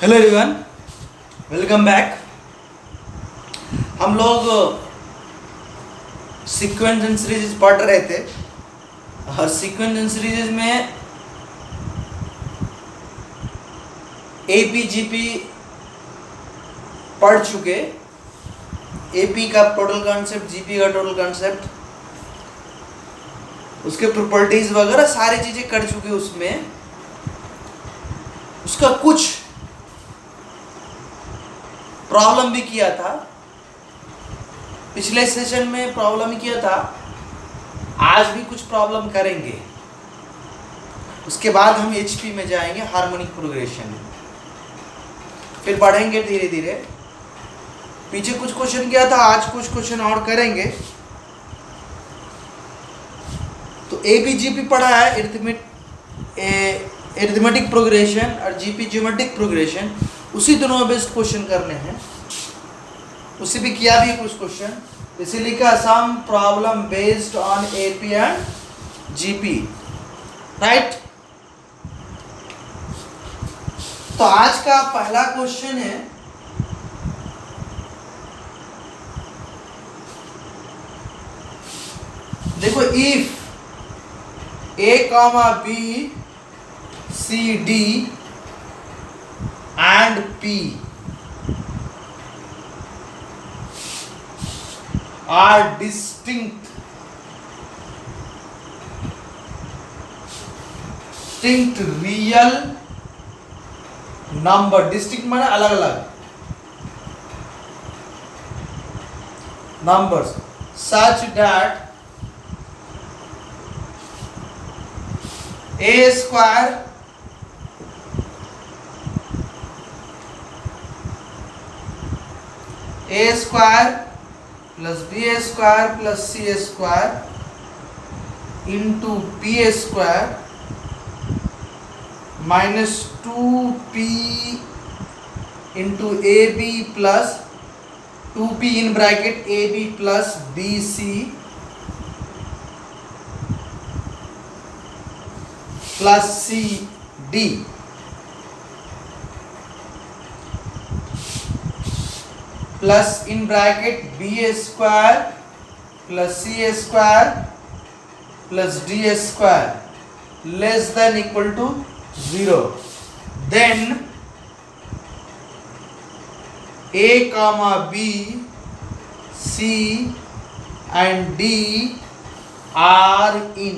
Hello everyone, welcome back. हम लोग sequence and series पढ़ रहे थे और सीक्वेंस एंड सीरीज में एपीजीपी पढ़ चुके। एपी का टोटल कॉन्सेप्ट, जीपी का टोटल कॉन्सेप्ट, उसके प्रॉपर्टीज वगैरह सारी चीजें कर चुके। उसमें उसका कुछ प्रॉब्लम भी किया था, पिछले सेशन में प्रॉब्लम ही किया था। आज भी कुछ प्रॉब्लम करेंगे, उसके बाद हम एचपी में जाएंगे, हार्मोनिक प्रोग्रेशन, फिर बढ़ेंगे धीरे धीरे। पीछे कुछ क्वेश्चन किया था, आज कुछ क्वेश्चन और करेंगे। तो एबीजीपी पढ़ा है, एरिथमेटिक प्रोग्रेशन, और जीपी ज्योमेट्रिक प्रोग्रेशन। उसी दोनों में बेस्ट क्वेश्चन करने हैं। उसी भी किया भी कुछ क्वेश्चन, इसीलिए का some problem based on AP and GP, right. तो आज का पहला क्वेश्चन है, देखो, if A comma B C D and P are distinct real number, distinct माने अलग अलग numbers, such that a square plus b square plus c square into p square minus 2p into ab plus 2p in bracket ab plus bc plus cd plus in bracket b square plus c square plus d square less than equal to 0, then a comma b, c and d are in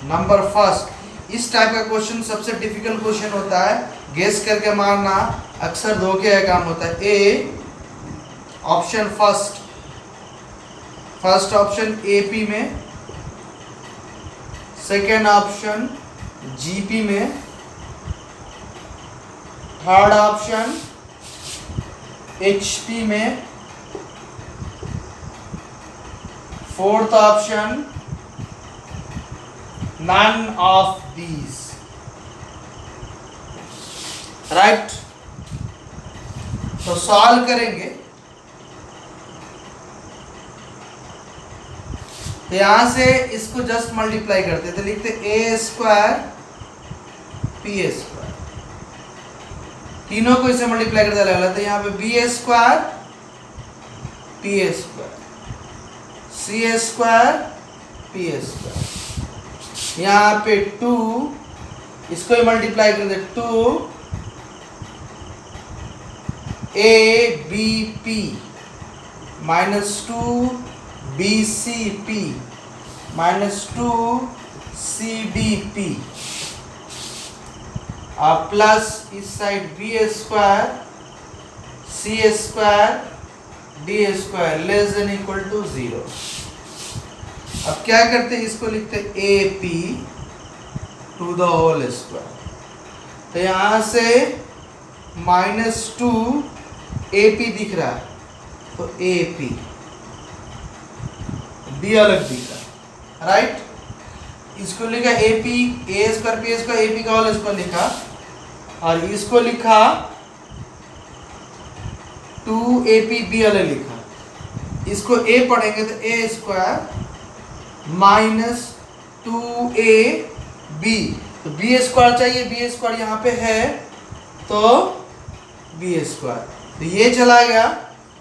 number first। इस type का question सबसे difficult question होता है, guess करके मारना अक्सर धोखे का काम होता है। A option first option AP में, सेकेंड ऑप्शन जीपी में, थर्ड ऑप्शन एचपी में, fourth option none of these, right. तो सॉल्व करेंगे। तो यहां से इसको जस्ट मल्टीप्लाई करते, तो लिखते ए स्क्वायर पी स्क्वायर, तीनों को इसे मल्टीप्लाई करते लगला। तो यहाँ पे B square P square, C square P square, यहाँ पे 2, इसको ही मल्टीप्लाई करते, 2 A B P minus 2 BCP minus 2 CDP plus इस side B square C square D square less than equal to 0। अब क्या करते हैं, इसको लिखते हैं AP to the whole square. तो यहां से -2 AP दिख रहा है, तो AP बी अलग दिख रहा है, राइट। इसको लिखा एपी, ए स्क्वायर पी स्क्वायर, एपी का होल स्क्वायर लिखा, और इसको लिखा 2AP बी अलग लिखा। इसको ए पढ़ेंगे तो ए स्क्वायर माइनस 2AB, तो बी स्क्वायर चाहिए, बी स्क्वायर यहाँ पे है, तो बी स्क्वायर, तो ये चला गया,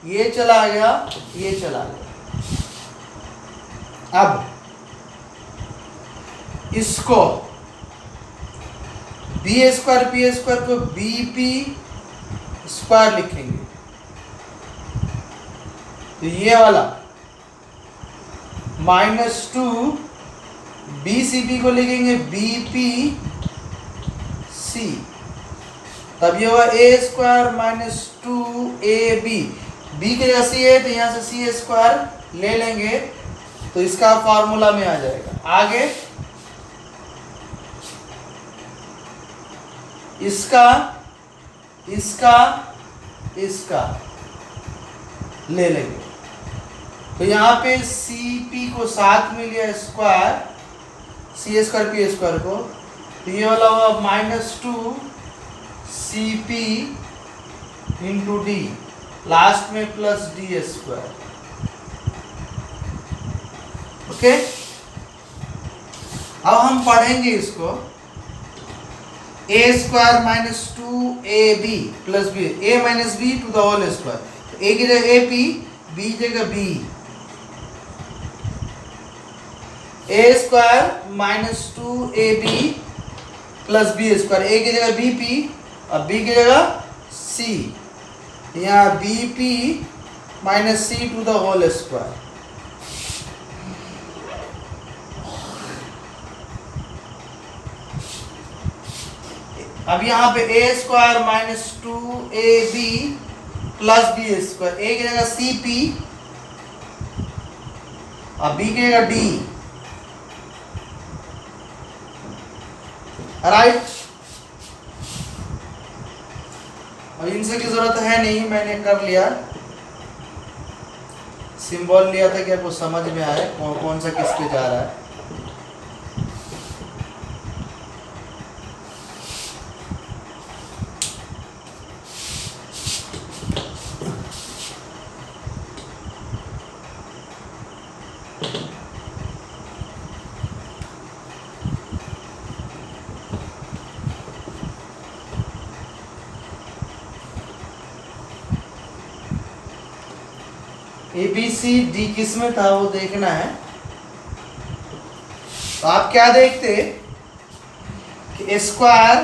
ये चला गया, ये चला गया। अब इसको बी स्क्वायर पी स्क्वायर को बी पी स्क्वायर लिखेंगे, तो ये वाला -2 बी सी पी को लिखेंगे बी पी सी, तब ये होगा ए स्क्वायर -2 ए बी, बी के जगह सी है तो यहां से सी स्क्वायर ले लेंगे, तो इसका फॉर्मूला में आ जाएगा। आगे इसका इसका इसका ले लेंगे, तो यहाँ पे सी पी को साथ में लिया square, C square P square को, तो ये वाला होगा -2 C P into D, last में प्लस डी स्क्वायर। ओके, अब हम पढ़ेंगे इसको A square -2 A B plus B, A minus B to the whole square, तो ए की जगह ए पी, बी की जगह B, A square -2 A B plus B square, A की जगह बी पी और बी की जगह सी, यहाँ B P minus C to the whole square. अब यहाँ पे A square -2 A B plus B square, A की जगह सी पी और बी की जगह डी, राइट। अब इनसे की जरूरत है नहीं, मैंने कर लिया, सिंबल लिया था कि आपको समझ में आए कौन सा किस पे जा रहा है। ए बी सी डी किस में था वो देखना है, तो आप क्या देखते कि square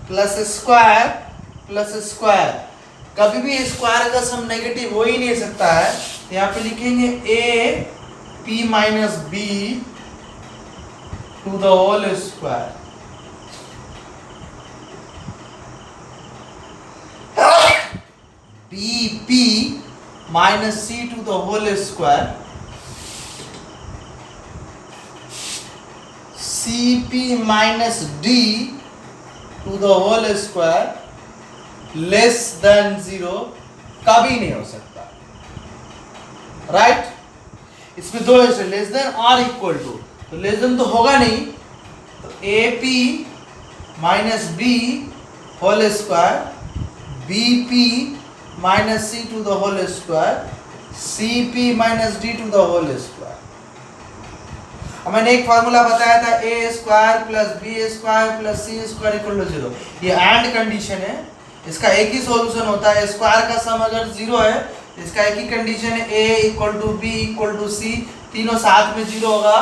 plus square plus square, कभी भी स्क्वायर का सम नेगेटिव हो ही नहीं सकता है, तो यहाँ पे लिखेंगे a P minus B to the whole square, B p minus c to the whole square, cp minus d to the whole square less than 0 कभी नहीं हो सकता, राइट। इसमें दो है, लेस देन और इक्वल टू, तो लेस देन तो होगा नहीं, तो A P minus B whole square, B P minus C to the whole square, C P minus D to the whole square. अब मैंने एक फॉर्मूला बताया था, A square plus B square plus C square equal to 0, ये and condition है, इसका एक ही solution होता है, स्क्वायर का सम अगर 0 है, इसका एक ही कंडीशन है, A equal to B equal to C, तीनों साथ में 0 होगा,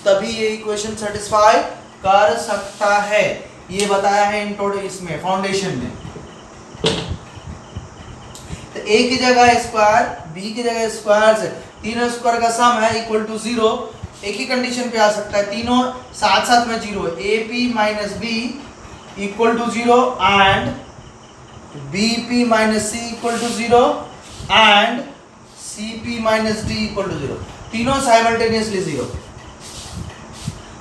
तभी ये इक्वेशन सेटिस्फाई कर सकता है, ये बताया है इसमें फाउंडेशन में। तो ए की जगह स्क्वायर, बी की जगह स्क्वायर से तीनों स्क्वायर का सम है इक्वल टू 0, एक ही कंडीशन पे आ सकता है, तीनों साथ साथ में 0 है, a P minus b equal to 0 and b P minus c equal to 0 and c P minus d equal to 0, तीनों साइमल्टेनियसली 0।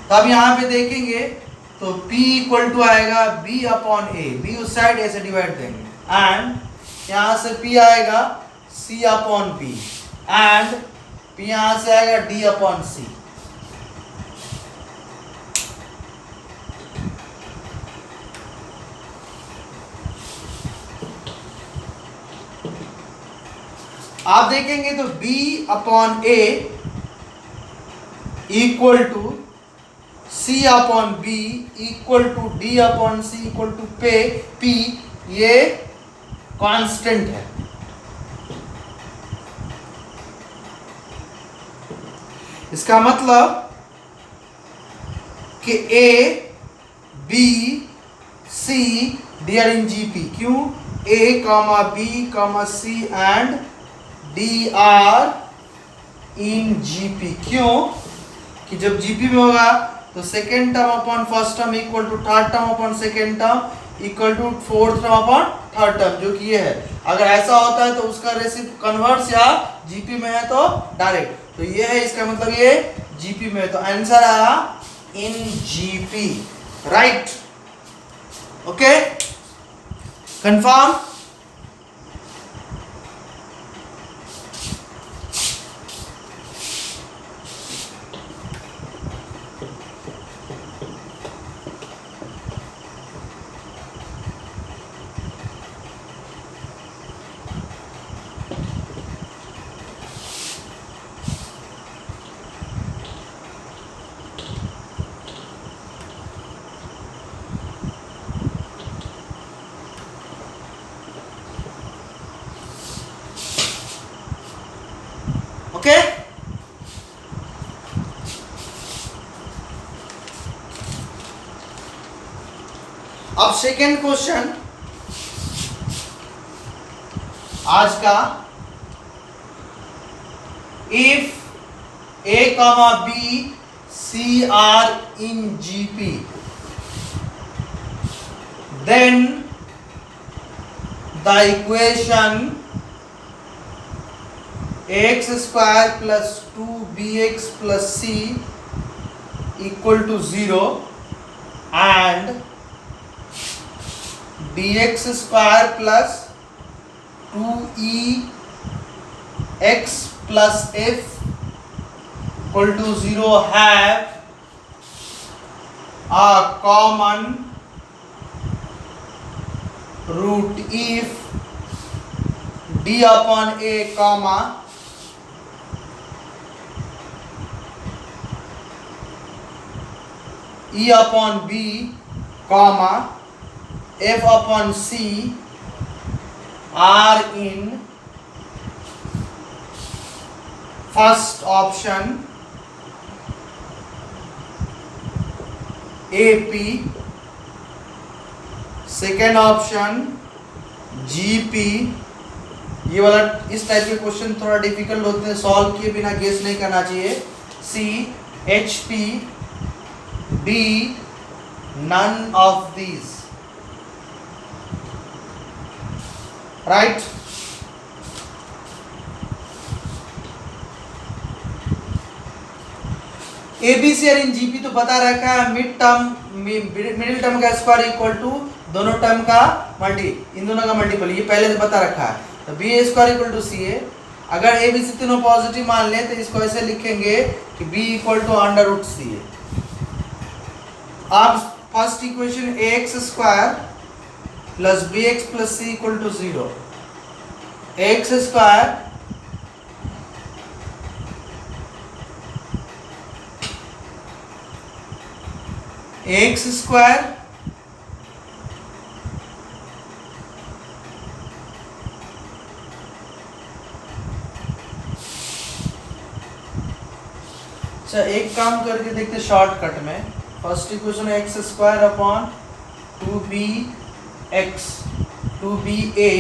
तो अब यहाँ पे देखेंगे तो P इक्वल टू आएगा B अपॉन ए, B उस साइड ए से डिवाइड देंगे, एंड यहाँ से P आएगा C upon P and P यहाँ से आएगा D अपॉन C। आप देखेंगे तो B upon A equal to C upon B equal to D upon C equal to P, ये कांस्टेंट है। इसका मतलब कि A, B, C they are in GP। क्यों? A, B, C and D are in GP। क्यों? कि जब GP में होगा तो second term upon first term equal to third term upon second term equal to fourth term upon third term, जो कि ये है। अगर ऐसा होता है तो उसका रेसिप कन्वर्स या जीपी में है तो डायरेक्ट, तो ये है, इसका मतलब ये जीपी में है, तो आंसर आया in GP, right. Okay, confirm. Okay, अब सेकेंड क्वेश्चन आज का, if A, B, C are in GP, then the equation ax square plus 2bx plus c equal to 0 and dx square plus 2ex plus f equal to 0 have a common root if d upon a comma e upon b comma f upon c are in first option AP, second option GP। ये वाला इस type के question थोड़ा difficult होते हैं, solve किए बिना guess नहीं करना चाहिए। C, HP, D, none of these, right? ABC और इन जीपी तो पता रखा है, मिडिल टर्म का स्क्वायर इक्वल टू दोनों टर्म का इन दोनों का मल्टीपल, ये पहले से बता रखा है। तो B A square equal to C A, अगर ए बी सी तीनों पॉजिटिव मान लें तो इसको ऐसे लिखेंगे कि B equal to under root C A. अब first equation A X square plus B X plus C equal to 0, X square X square अच्छा, एक काम करके देखते शॉर्टकट में। First equation X square upon 2b x 2ba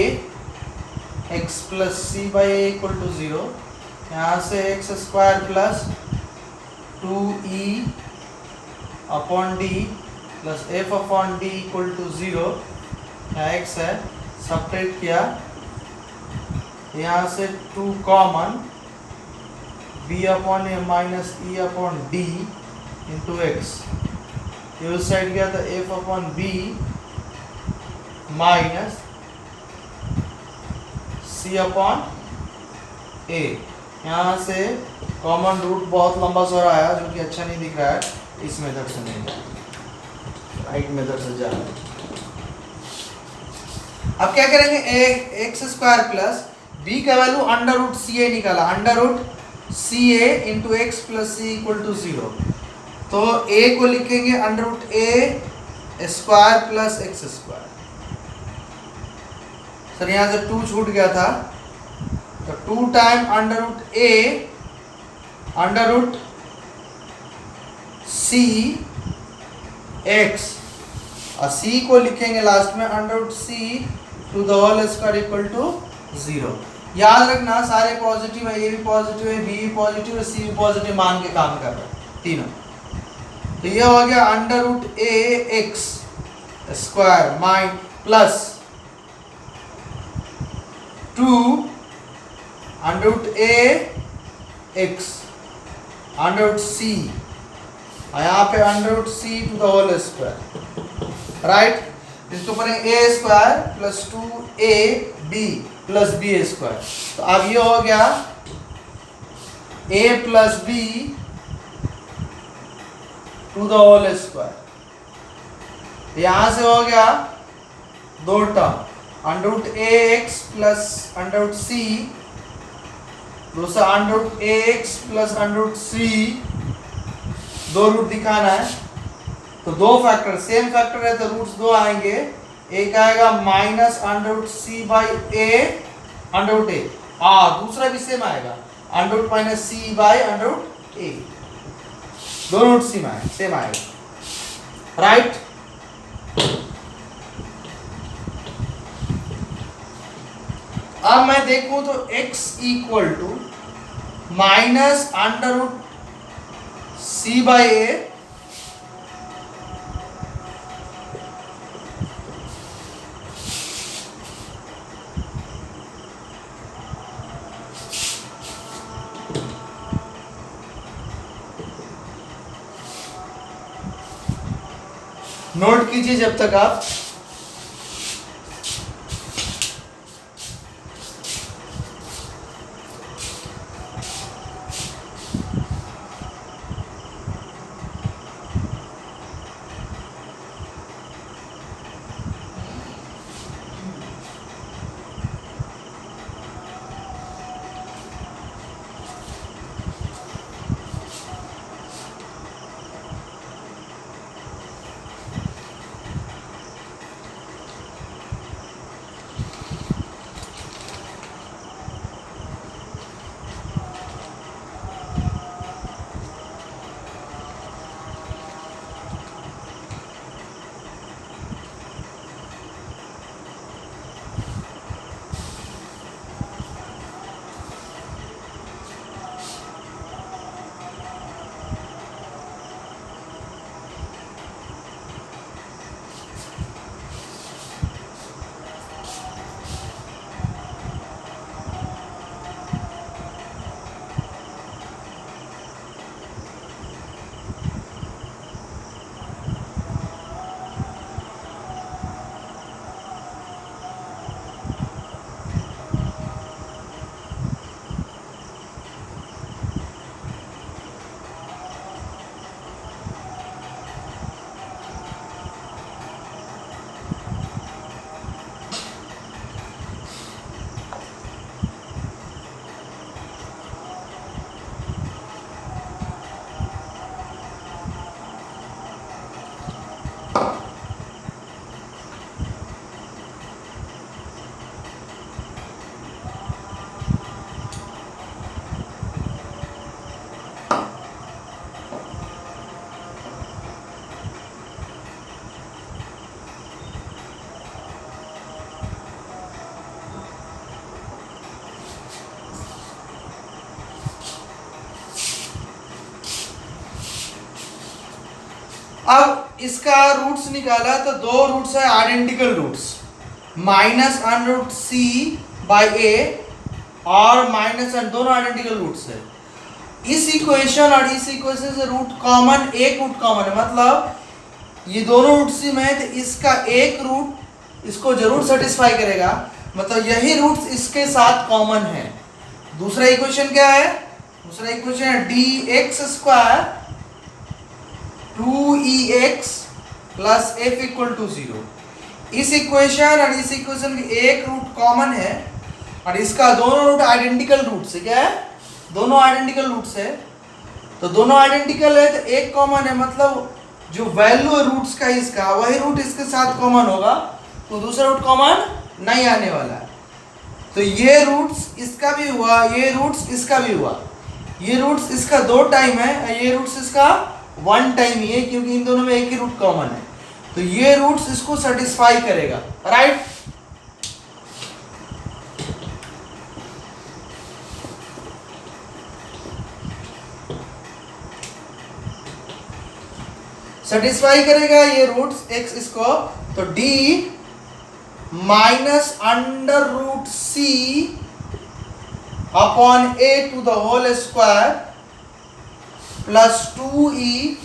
x plus C by A equal to 0, यहाँ से X square plus 2e upon D plus F upon D equal to 0, यहाँ X है, सब्ट्रैक्ट किया, यहाँ से 2 कॉमन, बी अपॉन ए minus E upon D into X, ये उस side गया तो F upon B minus C upon A, यहाँ से कॉमन रूट बहुत लंबा सा रहा है जो कि अच्छा नहीं दिख रहा है, इस मेथड से नहीं जा, राइट मेथड से जा। अब क्या करेंगे, एक्स स्क्वायर प्लस बी का value under root C A निकाला, under root C A into X plus C equal to 0, तो ए को लिखेंगे अंडर रूट ए square plus X square, sir यहाँ से 2 छूट गया था, तो 2 time under root A under root C X, और सी को लिखेंगे लास्ट में under root C to the whole square equal to 0। याद रखना सारे पॉजिटिव है, ये भी पॉजिटिव है, बी भी पॉजिटिव है, सी भी पॉजिटिव मान के काम कर रहे हैं तीनों। तो ये हो गया under root A X square minus plus 2 under root A X under root C, और यहाँ पे under root C to the whole square, right. इसको पढ़ेंगे A square plus 2 A B plus B square. तो अब ये हो गया a plus B to the whole square. यहां से हो गया 2 term under root A X plus under root C, दूसरा under root A X plus under root C, 2 root दिखाना है तो 2 फैक्टर, सेम फैक्टर है तो रूट्स 2 आएंगे। एक आएगा minus under root C by A under root A, दूसरा भी सेम आएगा under root minus C by under root A, दोनों रूट सेम आएगा, राइट। अब मैं देखूं तो x equal to minus under root C by a note कीजिए जब तक आप। अब इसका रूट्स निकाला तो 2 रूट्स है identical roots, minus under root C by A और माइनस दोनों आइडेंटिकल रूट्स है। इस इक्वेशन और इस इक्वेशन से रूट कॉमन, एक रूट कॉमन है, मतलब ये दोनों रूट सी में है तो इसका एक रूट इसको जरूर सेटिस्फाई करेगा, मतलब यही रूट्स इसके साथ कॉमन है। दूसरा इक्वेशन क्या है? दूसरा इक्वेशन है d x square 2ex plus F equal to 0। इस इक्वेशन और इस इक्वेशन की एक रूट कॉमन है और इसका दोनों रूट आइडेंटिकल रूट्स है। क्या है? दोनों आइडेंटिकल रूट्स है, तो दोनों आइडेंटिकल है तो एक कॉमन है, मतलब जो वैल्यू है रूट्स का इसका वही रूट इसके साथ कॉमन होगा, तो दूसरा रूट कॉमन नहीं आने वाला है। तो ये रूट्स इसका भी हुआ, ये रूट्स इसका भी हुआ, ये रूट्स इसका 2 टाइम है, ये रूट्स इसका 1 टाइम ही है, क्योंकि इन दोनों में एक ही रूट कॉमन है। तो ये रूट्स इसको सेटिस्फाई करेगा, राइट। सेटिस्फाई करेगा ये रूट्स x इसको, तो d minus under root c upon a to the whole square plus 2e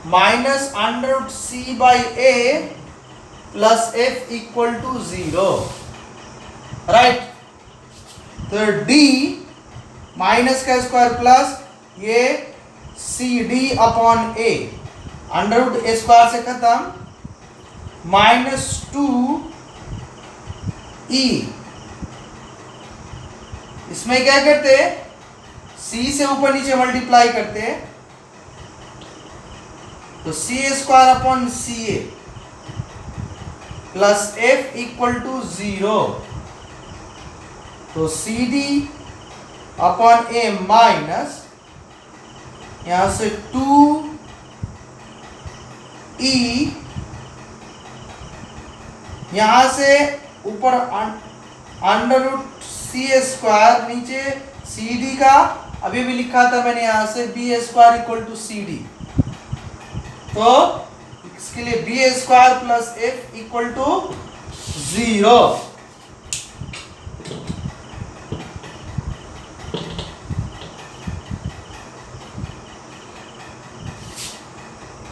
minus under root c by a plus f equal to 0, right. तो d माइनस का square plus ये c D upon a, under root A square से खत्म, minus 2e, इसमें क्या करते हैं, c से ऊपर नीचे मल्टीप्लाई करते हैं, तो C square upon C A plus F equal to 0, तो सी डी अपॉन ए माइनस यहां से 2e यहां से ऊपर अंडर रूट सी स्क्वायर, नीचे सी डी का अभी भी लिखा था मैंने यहां से b square equal to c d, तो इसके लिए b square plus F equal to 0।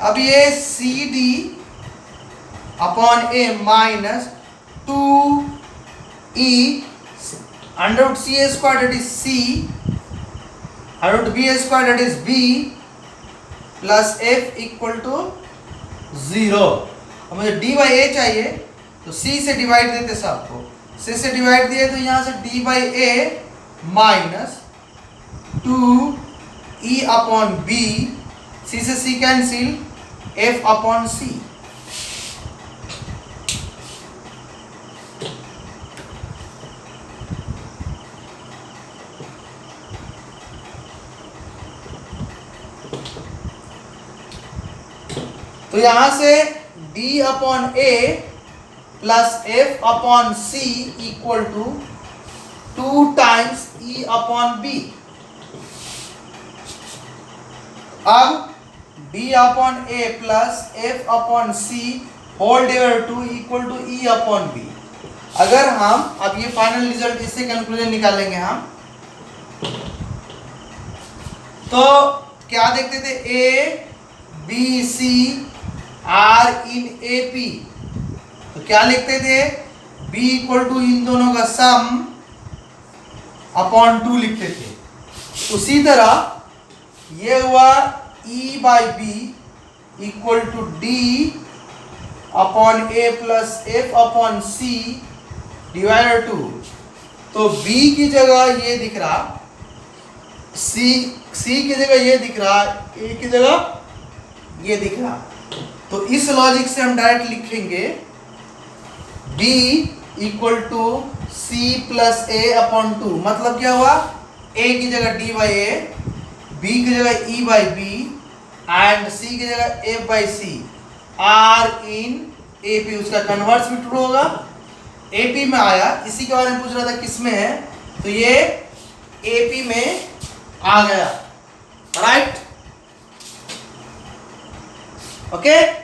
अब ये c D upon A minus 2e under root c square that is c, under root b square that is b plus F equal to 0। अब मुझे D by ए चाहिए, तो सी से divide देते सबको, सी से डिवाइड दिए तो यहां से d by a minus 2e upon b, c से c cancel, f upon c. तो यहां से d upon a plus F upon c equal to 2 times e upon b। अब d upon a plus F upon c whole divide two equal to e upon b। अगर हम अब ये final result इससे conclusion निकालेंगे हम, तो क्या देखते थे, a b c are in A P, तो क्या लिखते थे, b इक्वल टू इन दोनों का सम अपॉन 2 लिखते थे। उसी तरह ये हुआ e by b equal to d upon a plus F upon c divided 2, तो b की जगह ये दिख रहा, c की जगह ये दिख रहा, a की जगह ये दिख रहा, तो इस लॉजिक से हम डायरेक्ट लिखेंगे b equal to c plus a upon 2। मतलब क्या हुआ, a की जगह d बाई ए, b की जगह e by b and c की जगह f by c, r in A P. उसका कन्वर्स भी ट्रू होगा, ए पी में आया, इसी के बारे में पूछ रहा था किस में है, तो ये ए पी में आ गया, राइट, ओके।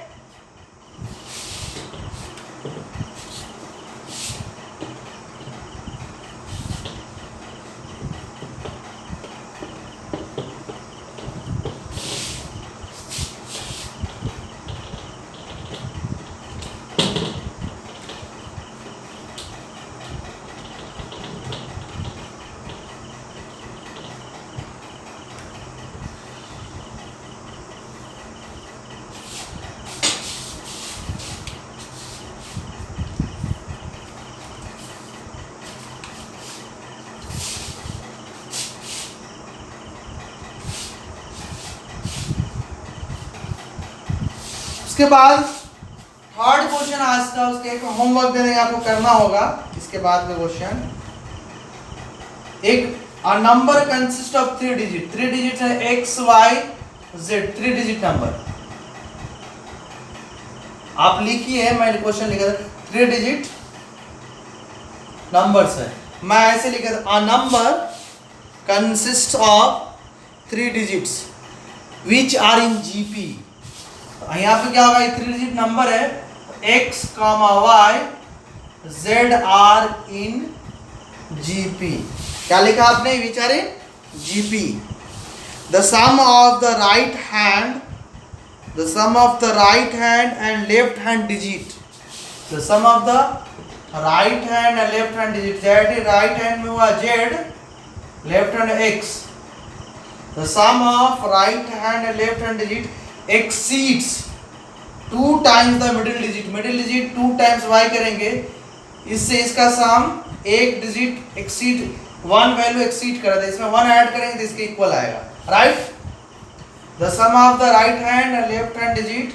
उसके बाद थर्ड क्वेश्चन आज का, उसके एक होमवर्क देने आपको करना होगा इसके बाद का क्वेश्चन। एक number consist of 3 digit, 3 digit है x y z, 3 digit number. आप लिखिए, मैंने क्वेश्चन लिखा था 3 डिजिट नंबर्स है, मैं ऐसे लिखा था, a number consist of 3 digits which are in GP. यहाँ पे क्या होगा, 3 डिजिट नंबर है, x comma y z are in GP. क्या लिखा आपने which are, GP. The sum of the right hand, the sum of the right hand and left hand digit, the sum of the right hand and left hand digit, that is right hand में हुआ z, left hand x, the sum of right hand and left hand digit exceeds 2 times the middle digit, middle digit 2 times y करेंगे, इससे इसका सम एक digit exceed, 1 value exceed कर रहा था, इसमें 1 ऐड करेंगे तो इसके इक्वल आएगा, right. The sum of the right hand and left hand digit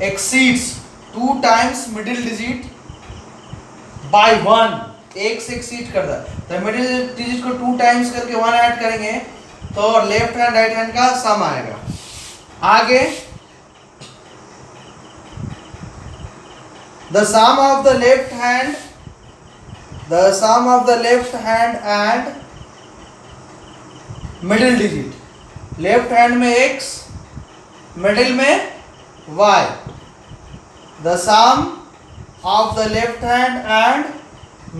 exceeds 2 times middle digit by 1, एक से एक्सीड कर रहा है, तो मिडिल डिजिट को 2 टाइम्स करके 1 ऐड करेंगे तो लेफ्ट हैंड राइट हैंड का सम आएगा। आगे the sum of the left hand, the sum of the left hand and middle digit, left hand में x, मिडिल में y, the sum of the left hand and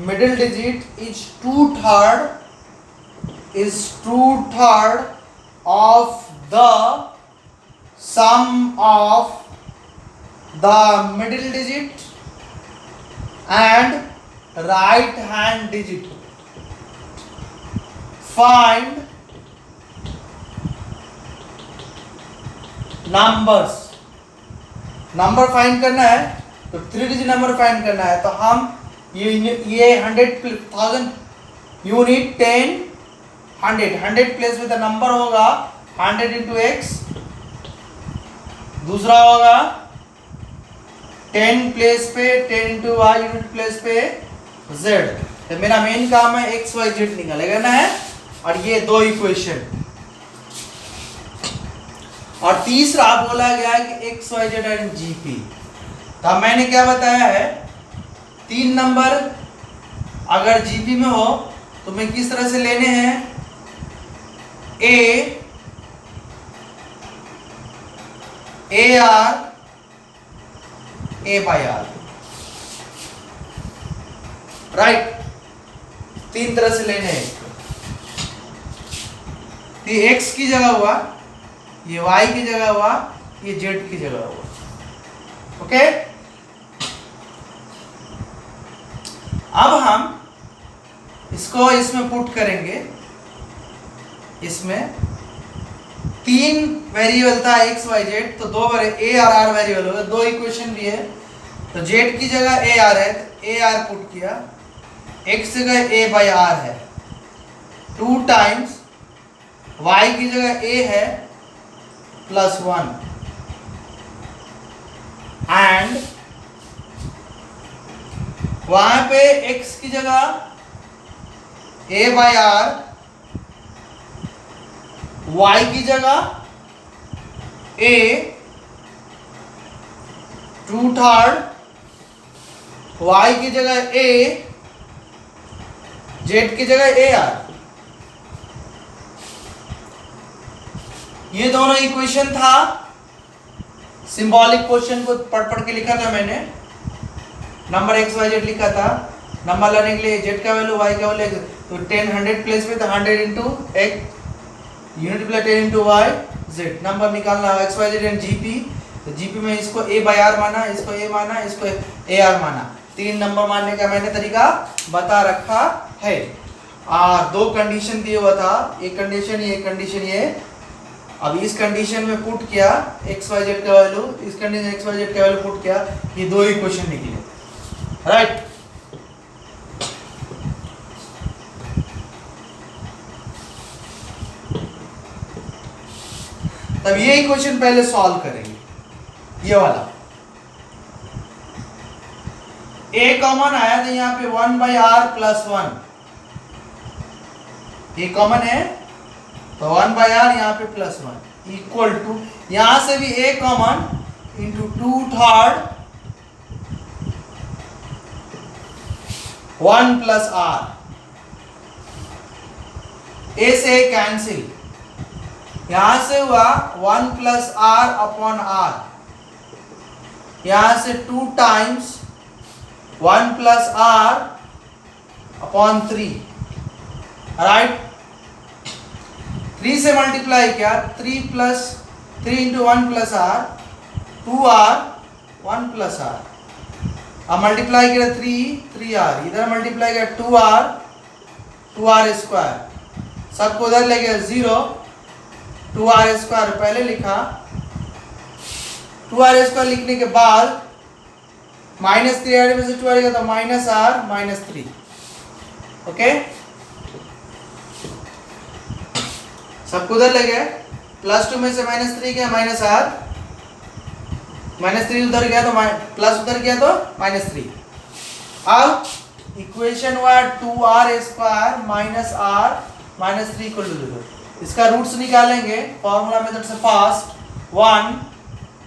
middle digit is 2/3 of the sum of the middle digit and right hand digit. Find numbers, number find करना है तो 3 digit number find करना है, तो हम ये 100,000 unit 10 100 place में तो नंबर होगा 100 इंटू एक्स, दूसरा होगा 10 प्लेस पे 10 इंटू वाई यूनिट प्लेस पे जेड। तो मेरा मेन काम है एक्स वाई जेड निकालेगा ना है, और ये 2 इक्वेशन, और तीसरा बोला गया है कि x y z and GP. तो मैंने क्या बताया है, 3 नंबर अगर जीपी में हो तो मैं किस तरह से लेने हैं, a r a by r, right, 3 तरह से लेने हैं। ये एक्स की जगह हुआ, ये y की जगह हुआ, ये z की जगह हुआ, ओके। अब हम इसको इसमें पुट करेंगे, इसमें 3 वेरिएबल था x y z, तो 2 a और r वेरिएबल हो गए, 2 इक्वेशन भी है, तो z की जगह a r है तो a r पुट किया, x की जगह a बाई r है, 2 टाइम्स y की जगह a है +1 एंड वहां पे x की जगह a बाई r, y की जगह a 2/3, y की जगह a, z की जगह a r। ये दोनों इक्वेशन था, सिंबॉलिक क्वेश्चन को पढ़ के लिखा था मैंने, नंबर एक्स वाई जेड लिखा था, नंबर लेने के लिए जेड का वैल्यू वाई का वैल्यू, तो 10 100 प्लेस में तो 100 into x unit plus 10 into y z, number निकालना है x y z and GP. तो जीपी में इसको ए बाई आर माना, इसको ए माना, इसको ए आर माना, 3 नंबर मानने का मैंने तरीका बता रखा है। 2 कंडीशन दिया हुआ था, एक कंडीशन ये, एक कंडीशन ये। अब इस कंडीशन में पुट किया एक्स वाई जेड का वैल्यू, इस कंडीशन एक्स वाई जेड का वैल्यू पुट किया, ये 2 इक्वेशन निकले, राइट। तब ये इक्वेशन पहले सॉल्व करेंगे, ये वाला a कॉमन आया तो यहाँ पे 1/r + 1, ये कॉमन है तो 1/r यहाँ पे +1 इक्वल टू यहां से भी a common into 2/3 1 + r, a से कैंसिल, यहां से हुआ 1 + r अपॉन r, यहां से 2 टाइम्स 1 + r अपॉन 3, राइट। 3 से मल्टीप्लाई किया 3 × 1 + r 2r 1 + r, अब मल्टीप्लाई किया 3r, इधर मल्टीप्लाई किया 2r² सबको उधर ले गया 0, 2r² पहले लिखा, 2r² लिखने के बाद -3r में से 2 आएगा तो -r -3, ओके। सबको उधर ले गए, +2 में से -3 गया -r, -3 उधर गया तो प्लस उधर गया तो -3। अब इक्वेशन हुआ 2r² - r -3 = 0। इसका रूट्स निकालेंगे फॉर्मूला मेथड से fast, 1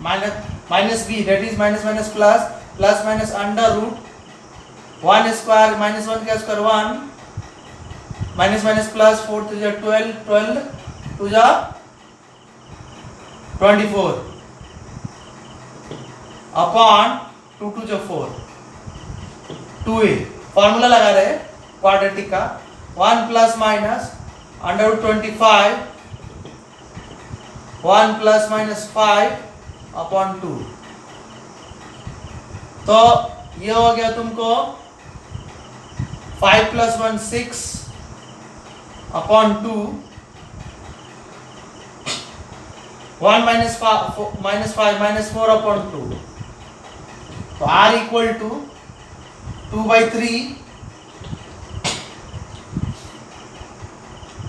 -b that is -+ plus minus under root 1² -1 का स्क्वायर 1 -+ +4 × 3 = 12 12 2 = 24 अपॉन 2 2 = 4 2a फॉर्मूला लगा रहे क्वाड्रेटिक का 1 ± √25 1 ± 5 अपॉन 2, तो ये हो गया तुमको 5 + 1 6 अपॉन 2 1 - 5 -4 अपॉन 2, तो r इक्वल टू 2/3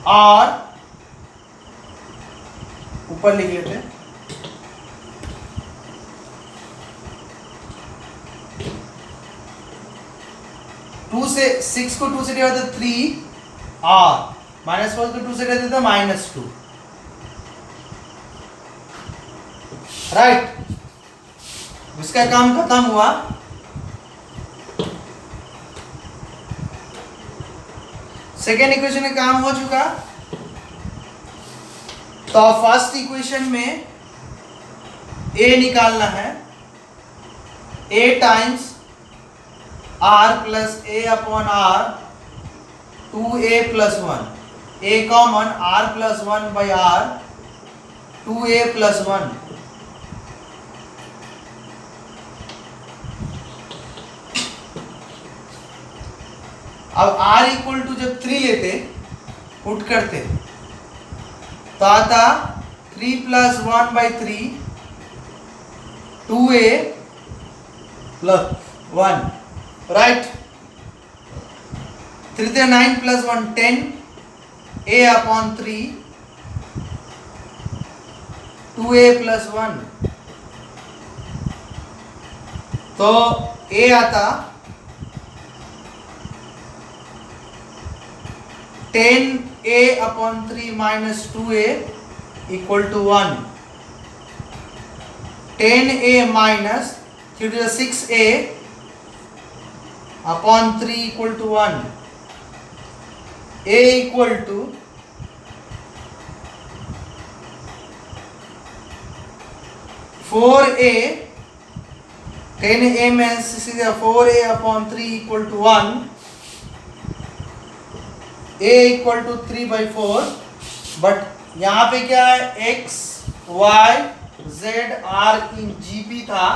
r ऊपर लिख लेते हैं 2 से 6 को 2 से डिवाइड करते 3 r -4 को 2 से डिवाइड करते -2, राइट। इसका काम खत्म हुआ। सेकेंड इक्वेशन का काम हो चुका, तो फर्स्ट इक्वेशन में a निकालना है, a times r plus a upon r 2a + 1, a common r + 1/r 2a + 1, अब r इक्वल टू जब 3 लेते पुट करते तो आता 3 + 1/3 2a + 1, right. 3 × 9 + 1 10 a upon 3 2a + 1, तो a आता 10a upon 3 - 2a = 1, 10a - 3 × 6a upon 3 = 1, a = 4a, 10a में से 4a अपॉन 3 = 1, a = 3/4, बट यहाँ पे क्या है x y z r in gp था,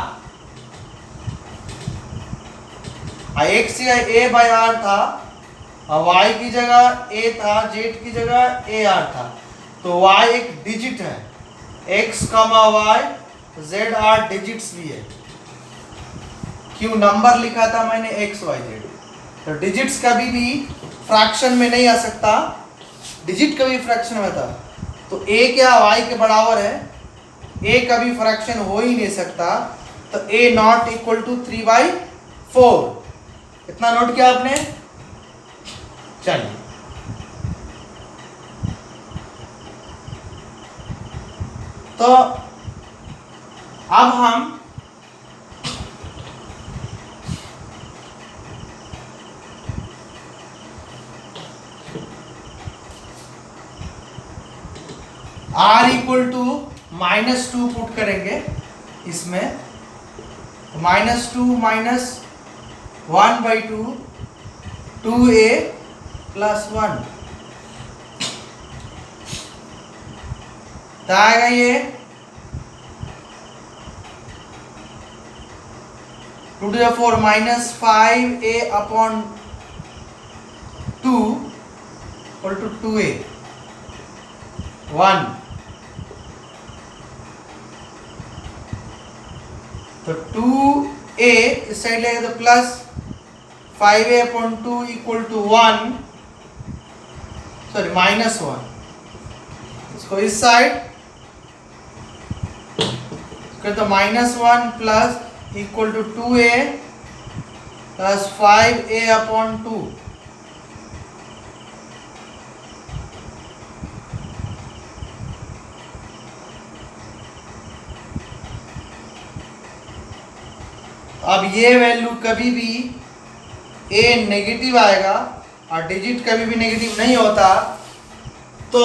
x या a/r था, y की जगह a था, z की जगह ar था, तो y एक डिजिट है, x, y, z r digits भी है, क्यों नंबर लिखा था मैंने x y z, तो डिजिट्स कभी भी फ्रैक्शन में नहीं आ सकता, डिजिट कभी फ्रैक्शन में था, तो a क्या y के बराबर है, a कभी फ्रैक्शन हो ही नहीं सकता, तो a नॉट इक्वल टू 3/4, इतना नोट किया आपने। चलिए तो अब हम r इक्वल टू -2 पुट करेंगे इसमें, -2 माइनस 1/2 2a प्लस 1 तो आएगा ये 2 to the 4 minus 5a upon 2 equal to 2a 1 तो 2a इस साइड लेगा तो plus 5a upon 2 equal to 1 sorry -1 इसको इस साइड तो -1 plus equal to 2a plus 5a upon 2 अब ये वैल्यू कभी भी a नेगेटिव आएगा और डिजिट कभी भी नेगेटिव नहीं होता, तो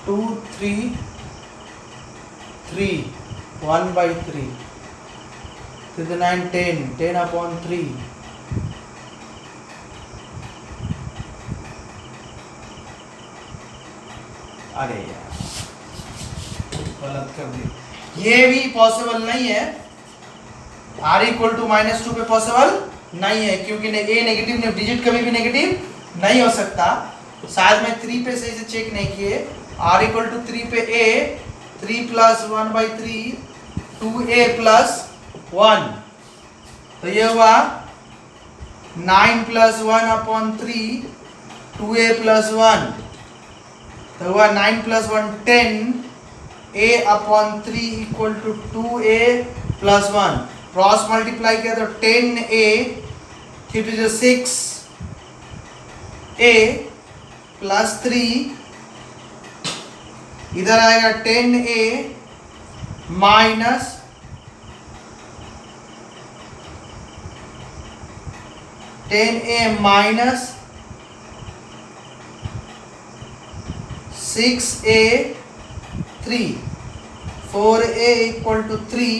two three three 1/3 to the 9 10 upon 3 अरे यार गलत कर दी, ये भी पॉसिबल नहीं है, r इक्वल टू -2 पे पॉसिबल नहीं है क्योंकि a नेगेटिव डिजिट कभी भी नेगेटिव नहीं हो सकता। शायद मैं 3 पे सही से चेक नहीं किए, r इक्वल टू 3 पे a 3 प्लस 1/3 2a प्लस 1 तो ये हुआ 9 प्लस 1 अपॉन 3 2a प्लस 1 तो हुआ 9 plus 1 10 a upon 3 equal to 2a plus 1 cross multiply किया तो 10a 3 to the 6 a plus 3 इधर आएगा 10a minus 10a minus 6a 3 4a equal to 3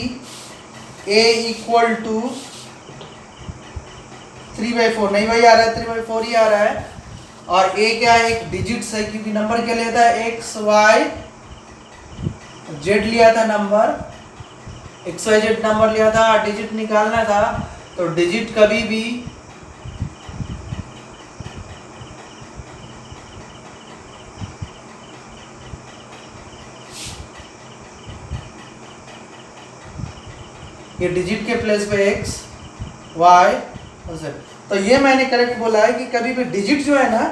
a equal to 3/4 नहीं भाई आ रहा है 3/4 ही आ रहा है और a क्या है एक डिजिट्स है क्योंकि नंबर क्या लेता है x y z लिया था number x y z number लिया था डिजिट निकालना था तो डिजिट कभी भी ये डिजिट के प्लेस पे x y तो ये मैंने करेक्ट बोला है कि कभी भी डिजिट जो है ना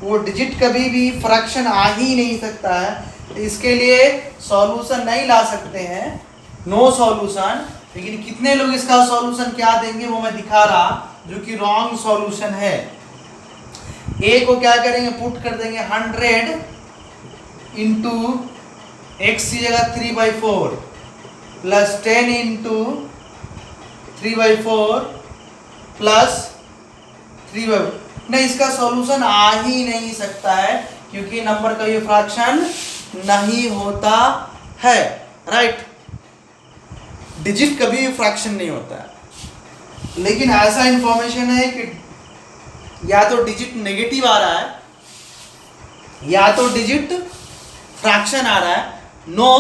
वो डिजिट कभी भी फ्रैक्शन आ ही नहीं सकता है, तो इसके लिए सॉल्यूशन नहीं ला सकते हैं, नो सॉल्यूशन। लेकिन कितने लोग इसका सॉल्यूशन क्या देंगे वो मैं दिखा रहा जो कि रॉन्ग सॉल्यूशन है। a को क्या करेंगे पुट कर देंगे 100 इंटू एक्स की जगह 3/4 प्लस 10 इंटू 3/4 प्लस 3/4 नहीं, इसका सॉल्यूशन आ ही नहीं सकता है क्योंकि नंबर का ये फ्रैक्शन नहीं होता है, राइट। डिजिट कभी भी फ्रैक्शन नहीं होता है, लेकिन ऐसा इंफॉर्मेशन है कि या तो डिजिट नेगेटिव आ रहा है या तो डिजिट फ्रैक्शन आ रहा है, नो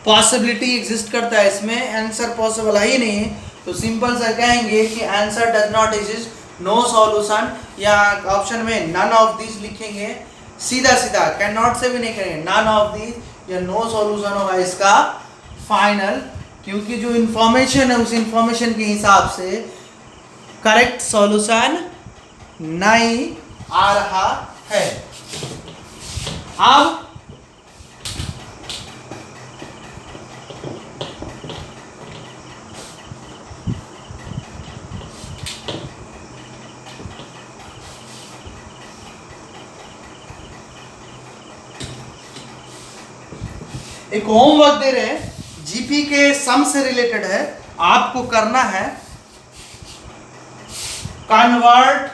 पॉसिबिलिटी एग्जिस्ट करता है इसमें, आंसर पॉसिबल है ही नहीं, तो सिंपल सा कहेंगे कि answer does not exist, no solution, या ऑप्शन में नन ऑफ दिस लिखेंगे, सीधा सीधा कैन नॉट से भी नहीं करेंगे, नन ऑफ दिस या नो सॉल्यूशन होगा इसका फाइनल, क्योंकि जो इंफॉर्मेशन है उस इंफॉर्मेशन के हिसाब से करेक्ट सॉल्यूशन नहीं आ रहा है। अब एक होमवर्क दे रहे हैं, जीपी के सम से रिलेटेड है, आपको करना है कन्वर्ट,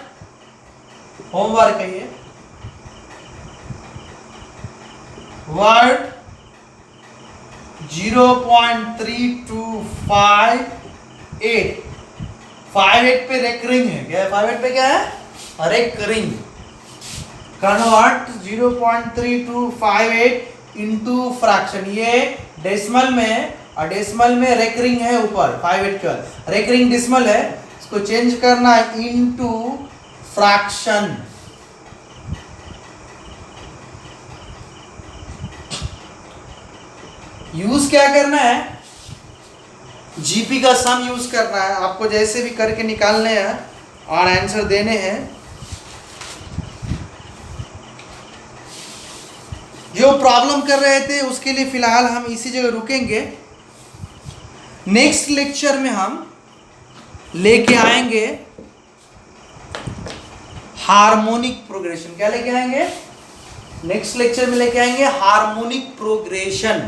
होमवर्क है ये, वर्ड 0.3258 पे रेकरिंग है, क्या है 58 पे क्या है रेकरिंग, कन्वर्ट 0.3258 इनटू फ्रैक्शन, ये डेसिमल में और डेसिमल में रेकरिंग है ऊपर 58 के बाद, रेकरिंग डेसिमल है, इसको चेंज करना है इनटू फ्रैक्शन। यूज क्या करना है, जीपी का सम यूज करना है, आपको जैसे भी करके निकालने हैं और आंसर देने हैं। जो प्रॉब्लम कर रहे थे उसके लिए फिलहाल हम इसी जगह रुकेंगे, नेक्स्ट लेक्चर में हम लेके आएंगे हार्मोनिक प्रोग्रेशन। क्या लेके आएंगे, नेक्स्ट लेक्चर में लेके आएंगे harmonic progression,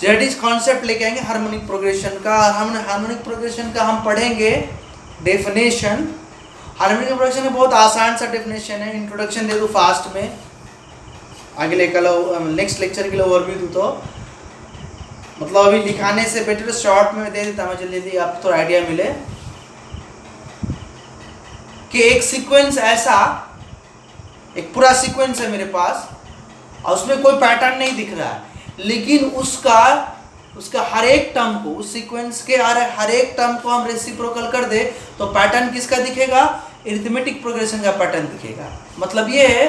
that is concept लेके आएंगे हार्मोनिक प्रोग्रेशन का। हार्मोनिक प्रोग्रेशन का हम पढ़ेंगे डेफिनेशन। हार्मोनिक प्रोग्रेशन में बहुत आसान सा डेफिनेशन है, इंट्रोडक्शन दे दूं फास्ट में, अगले कल नेक्स्ट लेक्चर के लिए ओवरव्यू दूं तो मतलब अभी लिखाने से बेटर शॉर्ट में दे देता मैं जल्दी जल्दी, आपको थोड़ा आइडिया मिले कि एक सीक्वेंस ऐसा, एक पूरा सीक्वेंस है मेरे पास और उसमें कोई पैटर्न नहीं दिख रहा है, लेकिन उसका हर एक टर्म को, उस सीक्वेंस के हर एक टर्म को हम रेसिप्रोकल कर दे तो पैटर्न किसका दिखेगा, अरिथमेटिक प्रोग्रेशन का पैटर्न दिखेगा। मतलब ये है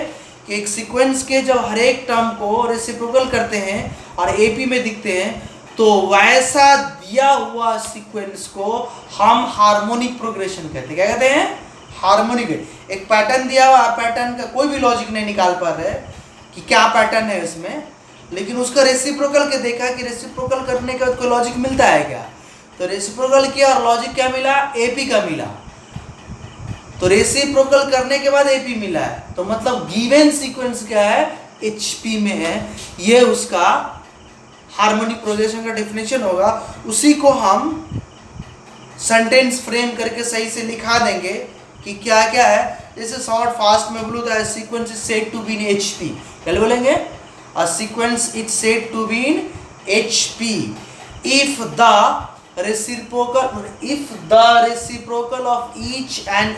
कि एक सीक्वेंस के जब हर एक टर्म को रेसिप्रोकल करते हैं और एपी में दिखते हैं तो वैसा दिया हुआ सीक्वेंस को हम हार्मोनिक प्रोग्रेशन कहते हैं। क्या कहते हैं, हार्मोनिक। एक पैटर्न दिया हुआ, पैटर्न का कोई भी लॉजिक नहीं निकाल पा रहे कि क्या पैटर्न है इसमें, लेकिन उसका रेसिप्रोकल के देखा कि रेसिप्रोकल करने के बाद कोई लॉजिक मिलता है क्या, तो रेसिप्रोकल किया और लॉजिक क्या मिला, एपी का मिला, तो रेसिप्रोकल करने के बाद एपी मिला है, तो मतलब गिवन सीक्वेंस क्या है, एचपी में है, ये उसका हार्मोनिक प्रोग्रेशन का डेफिनेशन होगा। उसी को हम सेंटेंस फ्रेम करके सही से लिखा देंगे कि क्या क्या है। जैसे शॉर्ट फास्ट में बोलूँ तो sequence is said to be in HP, क्या बोलेंगे, a sequence is said to be in HP if the reciprocal of each and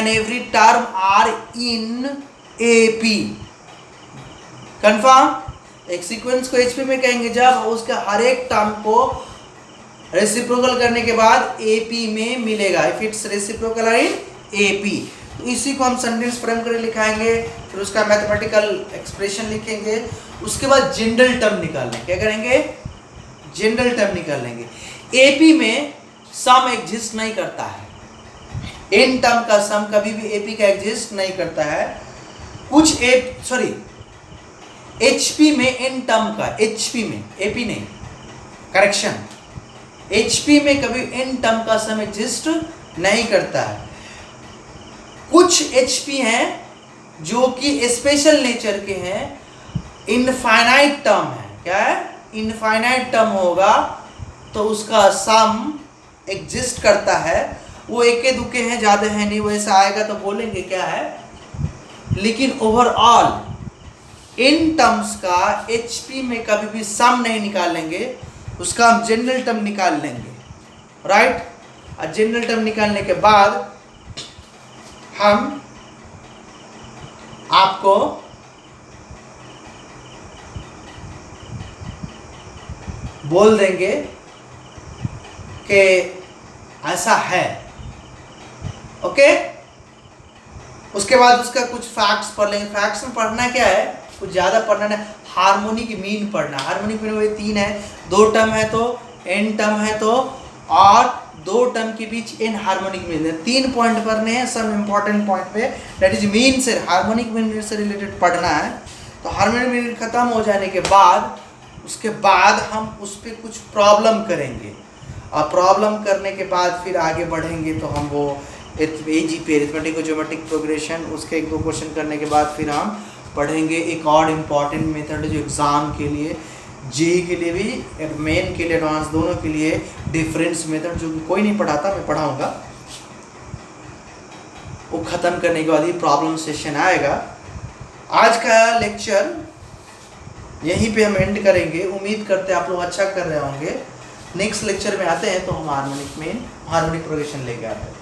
every, term are in AP। Confirm, एक सीक्वेंस को HP में कहेंगे जब उसका हर एक टर्म को रेसिप्रोकल करने के बाद AP में मिलेगा, if it's reciprocal in AP। तो इसी को हम सेंटेंस फ्रेम करके लिखाएंगे, फिर उसका मैथमेटिकल एक्सप्रेशन लिखेंगे, उसके बाद जनरल टर्म निकालेंगे। क्या करेंगे, जनरल टर्म निकालेंगे। एपी में सम एग्जिस्ट नहीं करता है, एन टर्म का सम कभी भी एपी का एग्जिस्ट नहीं करता है। कुछ एचपी में एन टर्म का, एचपी में, एपी नहीं, करेक्शन, एचपी में कभी एन टर्म का सम एग्जिस्ट नहीं करता है। कुछ एचपी हैं जो कि स्पेशल नेचर के हैं, इनफाइनाइट टर्म है। क्या है, इनफाइनाइट टर्म होगा तो उसका सम एग्जिस्ट करता है, वो एके दुके हैं, ज़्यादा है नहीं, वैसा आएगा तो बोलेंगे क्या है, लेकिन ओवरऑल इन टर्म्स का एचपी में कभी भी सम नहीं निकालेंगे, उसका हम जनरल टर्म निकाल लेंगे, राइट। और जनरल टर्म निकालने के बाद हम आपको बोल देंगे कि ऐसा है, ओके। उसके बाद उसका कुछ फैक्ट्स पढ़ लेंगे। फैक्ट्स में पढ़ना क्या है, कुछ ज़्यादा पढ़ना नहीं, हार्मोनिक मीन पढ़ना। हार्मोनिक मीन वो 3 है, 2 टर्म है तो, एन टर्म है तो, और 2 टर्म के बीच इन हार्मोनिक मीन है। 3 पॉइंट पढ़ने हैं, सब इंपॉर्टेंट पॉइंट पे, दैट इज मीन से, हार्मोनिक मीन से रिलेटेड पढ़ना है। तो हार्मोनिक मीन खत्म हो जाने के बाद, उसके बाद हम उस पर कुछ प्रॉब्लम करेंगे, और प्रॉब्लम करने के बाद फिर आगे बढ़ेंगे तो हम वो AGP अरिथमेटिक और ज्योमेट्रिक प्रोग्रेशन, उसके 1-2 क्वेश्चन करने के बाद फिर हम पढ़ेंगे एक और इम्पॉर्टेंट मेथड जो एग्ज़ाम के लिए, जेई के लिए भी, मेन के लिए, एडवांस दोनों के लिए, डिफरेंस मेथड, जो कि कोई नहीं पढ़ाता, मैं पढ़ाऊँगा। वो ख़त्म करने के बाद ही प्रॉब्लम सेशन आएगा। आज का लेक्चर यहीं पे हम एंड करेंगे। उम्मीद करते हैं आप लोग अच्छा कर रहे होंगे। नेक्स्ट लेक्चर में आते हैं तो हम हार्मोनिक प्रोग्रेशन लेके आते हैं।